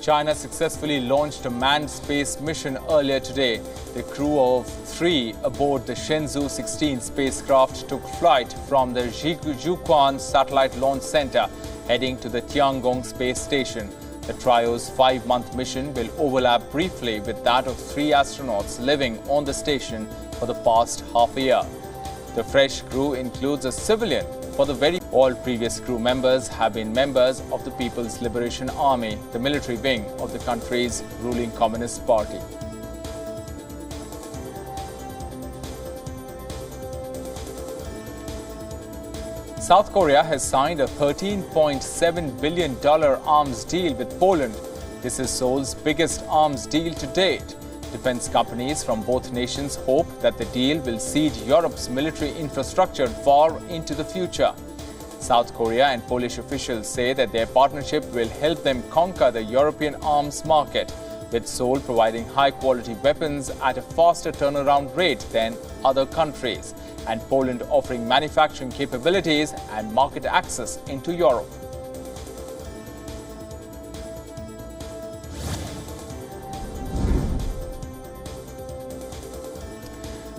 China successfully launched a manned space mission earlier today. The crew of 3 aboard the Shenzhou 16 spacecraft took flight from the Jiuquan Satellite Launch Center, heading to the Tiangong Space Station. The trio's 5-month mission will overlap briefly with that of 3 astronauts living on the station for the past half a year. The fresh crew includes a civilian. All previous crew members have been members of the People's Liberation Army, the military wing of the country's ruling Communist Party. South Korea has signed a $13.7 billion arms deal with Poland. This is Seoul's biggest arms deal to date. Defense companies from both nations hope that the deal will seed Europe's military infrastructure far into the future. South Korea and Polish officials say that their partnership will help them conquer the European arms market, with Seoul providing high-quality weapons at a faster turnaround rate than other countries, and Poland offering manufacturing capabilities and market access into Europe.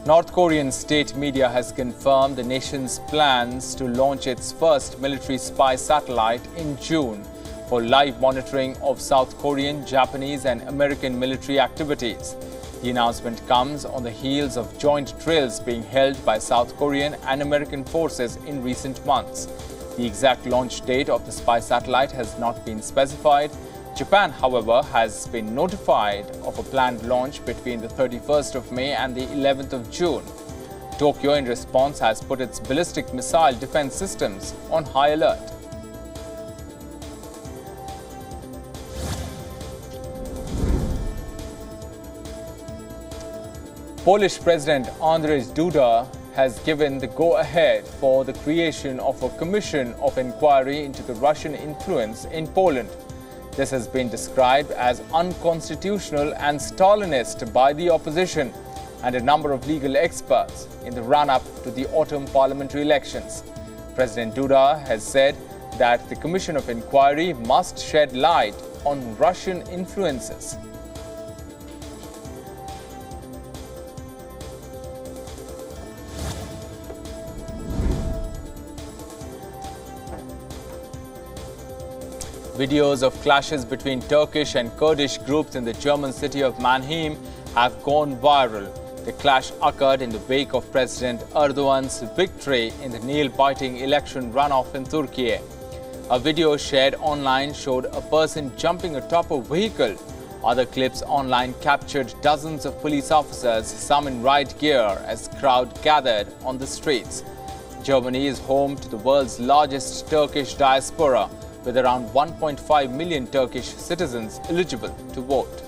North Korean state media has confirmed the nation's plans to launch its first military spy satellite in June for live monitoring of South Korean, Japanese and American military activities. The announcement comes on the heels of joint drills being held by South Korean and American forces in recent months. The exact launch date of the spy satellite has not been specified. Japan, however, has been notified of a planned launch between the 31st of May and the 11th of June. Tokyo, in response, has put its ballistic missile defense systems on high alert. Polish President Andrzej Duda has given the go-ahead for the creation of a commission of inquiry into the Russian influence in Poland. This has been described as unconstitutional and Stalinist by the opposition and a number of legal experts in the run-up to the autumn parliamentary elections. President Duda has said that the Commission of Inquiry must shed light on Russian influences. Videos of clashes between Turkish and Kurdish groups in the German city of Mannheim have gone viral. The clash occurred in the wake of President Erdogan's victory in the nail-biting election runoff in Turkey. A video shared online showed a person jumping atop a vehicle. Other clips online captured dozens of police officers, some in riot gear, as crowd gathered on the streets. Germany is home to the world's largest Turkish diaspora, with around 1.5 million Turkish citizens eligible to vote.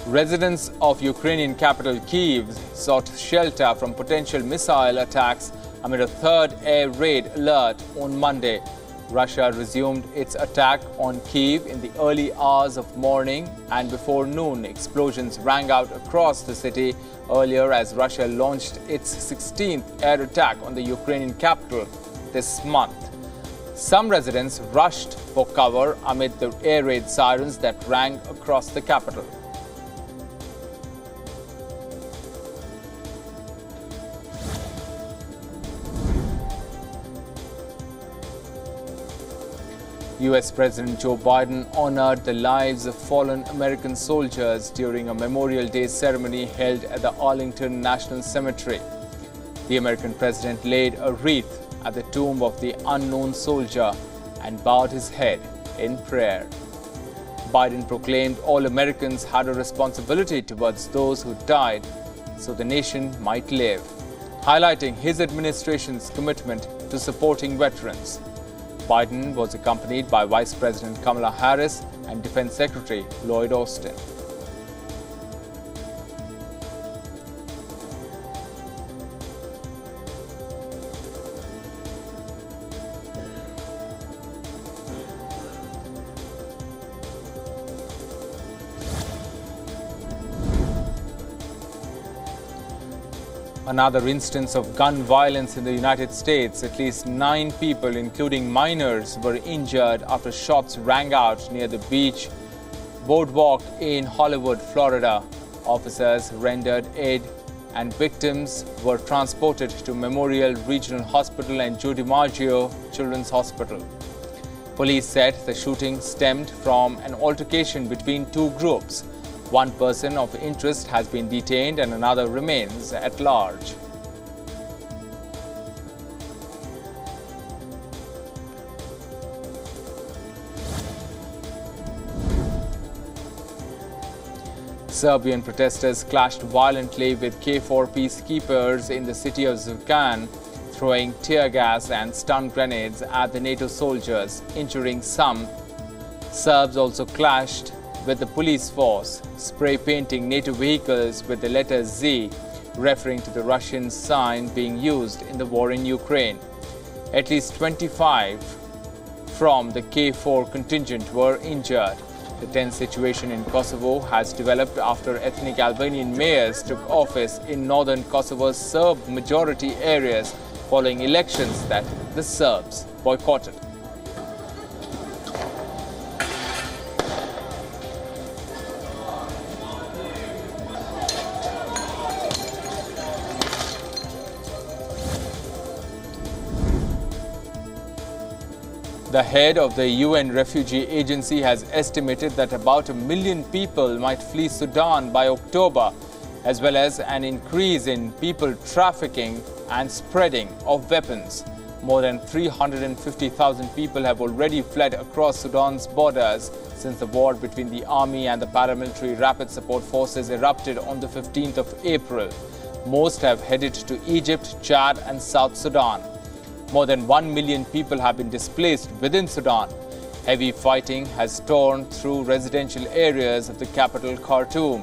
Residents of Ukrainian capital Kyiv sought shelter from potential missile attacks amid a third air raid alert on Monday. Russia resumed its attack on Kyiv in the early hours of morning, and before noon, explosions rang out across the city earlier as Russia launched its 16th air attack on the Ukrainian capital this month. Some residents rushed for cover amid the air raid sirens that rang across the capital. US President Joe Biden honored the lives of fallen American soldiers during a Memorial Day ceremony held at the Arlington National Cemetery. The American president laid a wreath at the tomb of the unknown soldier and bowed his head in prayer. Biden proclaimed all Americans had a responsibility towards those who died so the nation might live, highlighting his administration's commitment to supporting veterans. Biden was accompanied by Vice President Kamala Harris and Defense Secretary Lloyd Austin. Another instance of gun violence in the United States. At least 9 people, including minors, were injured after shots rang out near the beach boardwalk in Hollywood, Florida. Officers rendered aid and victims were transported to Memorial Regional Hospital and Joe DiMaggio Children's Hospital. Police said the shooting stemmed from an altercation between 2 groups. One person of interest has been detained and another remains at large. Serbian protesters clashed violently with KFOR peacekeepers in the city of Zukan, throwing tear gas and stun grenades at the NATO soldiers, injuring some. Serbs also clashed with the police force, spray painting NATO vehicles with the letter Z, referring to the Russian sign being used in the war in Ukraine. At least 25 from the KFOR contingent were injured. The tense situation in Kosovo has developed after ethnic Albanian mayors took office in northern Kosovo's Serb-majority areas following elections that the Serbs boycotted. The head of the UN Refugee Agency has estimated that about 1 million people might flee Sudan by October, as well as an increase in people trafficking and spreading of weapons. More than 350,000 people have already fled across Sudan's borders since the war between the army and the paramilitary rapid support forces erupted on the 15th of April. Most have headed to Egypt, Chad and South Sudan. More than 1 million people have been displaced within Sudan. Heavy fighting has torn through residential areas of the capital Khartoum.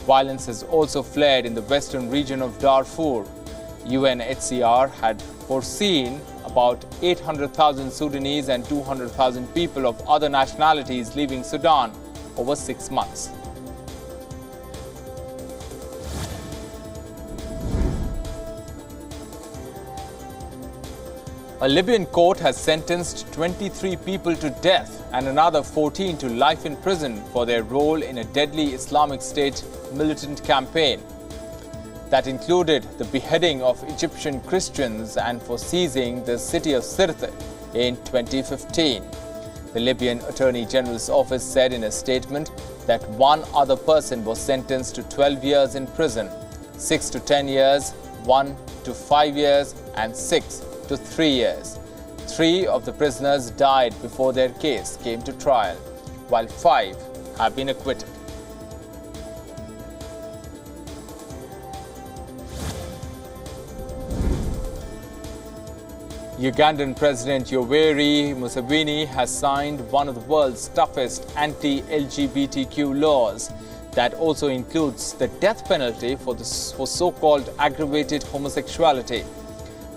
Violence has also flared in the western region of Darfur. UNHCR had foreseen about 800,000 Sudanese and 200,000 people of other nationalities leaving Sudan over 6 months. A Libyan court has sentenced 23 people to death and another 14 to life in prison for their role in a deadly Islamic State militant campaign. That included the beheading of Egyptian Christians and for seizing the city of Sirte in 2015. The Libyan Attorney General's office said in a statement that one other person was sentenced to 12 years in prison, 6 to 10 years, 1 to 5 years and 6 to 3 years. 3 of the prisoners died before their case came to trial, while 5 have been acquitted. Ugandan President Yoweri Museveni has signed one of the world's toughest anti-LGBTQ laws that also includes the death penalty for so-called aggravated homosexuality.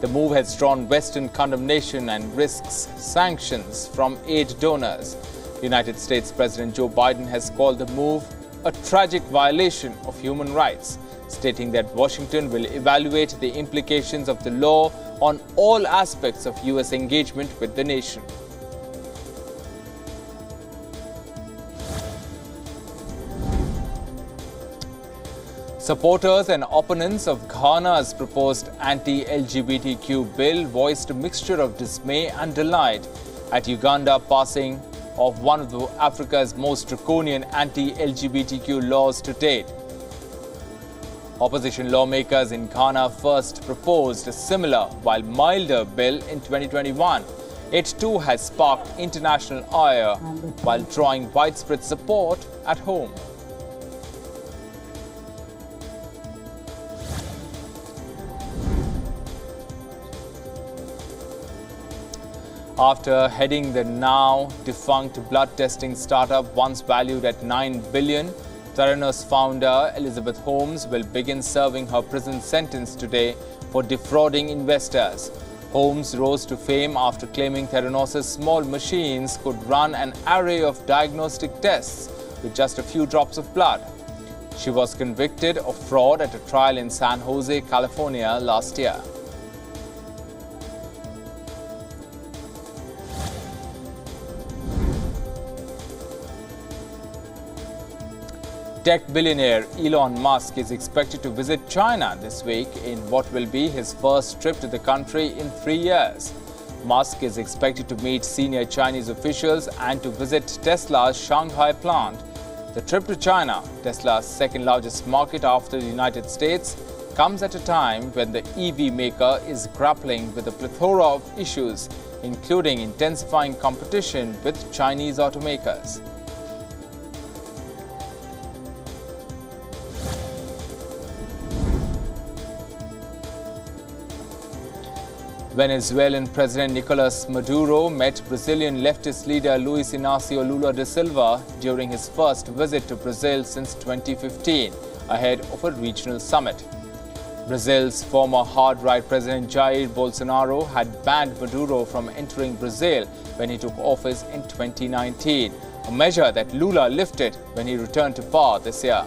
The move has drawn Western condemnation and risks sanctions from aid donors. United States President Joe Biden has called the move a tragic violation of human rights, stating that Washington will evaluate the implications of the law on all aspects of U.S. engagement with the nation. Supporters and opponents of Ghana's proposed anti-LGBTQ bill voiced a mixture of dismay and delight at Uganda passing of one of Africa's most draconian anti-LGBTQ laws to date. Opposition lawmakers in Ghana first proposed a similar, while milder, bill in 2021. It too has sparked international ire while drawing widespread support at home. After heading the now defunct blood testing startup once valued at $9 billion, Theranos founder Elizabeth Holmes will begin serving her prison sentence today for defrauding investors. Holmes rose to fame after claiming Theranos' small machines could run an array of diagnostic tests with just a few drops of blood. She was convicted of fraud at a trial in San Jose, California last year. Tech billionaire Elon Musk is expected to visit China this week in what will be his first trip to the country in 3 years. Musk is expected to meet senior Chinese officials and to visit Tesla's Shanghai plant. The trip to China, Tesla's second largest market after the United States, comes at a time when the EV maker is grappling with a plethora of issues, including intensifying competition with Chinese automakers. Venezuelan President Nicolas Maduro met Brazilian leftist leader Luiz Inácio Lula da Silva during his first visit to Brazil since 2015, ahead of a regional summit. Brazil's former hard-right President Jair Bolsonaro had banned Maduro from entering Brazil when he took office in 2019, a measure that Lula lifted when he returned to power this year.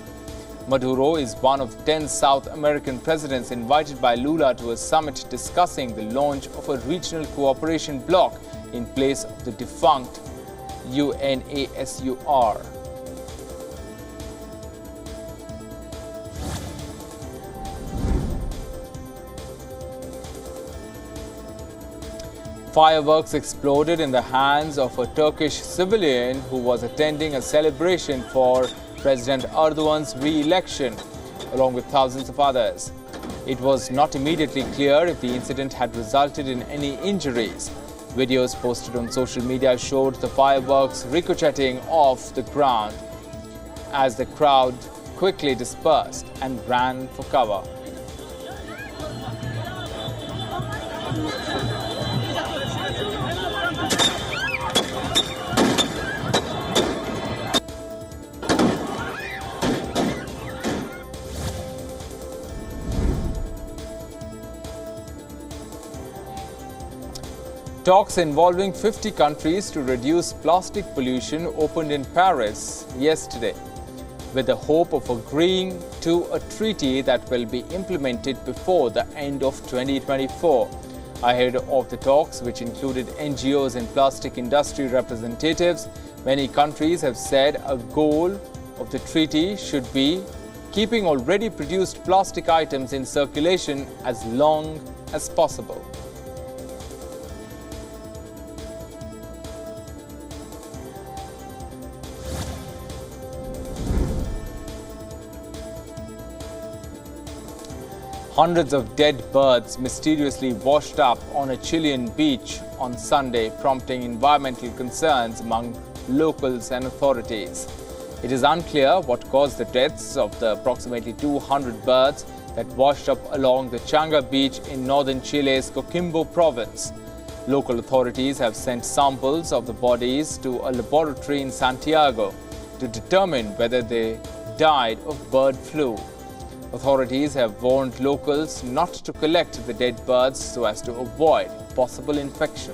Maduro is one of 10 South American presidents invited by Lula to a summit discussing the launch of a regional cooperation bloc in place of the defunct UNASUR. Fireworks exploded in the hands of a Turkish civilian who was attending a celebration for President Erdogan's re-election, along with thousands of others. It was not immediately clear if the incident had resulted in any injuries. Videos posted on social media showed the fireworks ricocheting off the ground as the crowd quickly dispersed and ran for cover. Talks involving 50 countries to reduce plastic pollution opened in Paris yesterday, with the hope of agreeing to a treaty that will be implemented before the end of 2024. Ahead of the talks, which included NGOs and plastic industry representatives, many countries have said a goal of the treaty should be keeping already produced plastic items in circulation as long as possible. Hundreds of dead birds mysteriously washed up on a Chilean beach on Sunday, prompting environmental concerns among locals and authorities. It is unclear what caused the deaths of the approximately 200 birds that washed up along the Changa beach in northern Chile's Coquimbo province. Local authorities have sent samples of the bodies to a laboratory in Santiago to determine whether they died of bird flu. Authorities have warned locals not to collect the dead birds so as to avoid possible infection.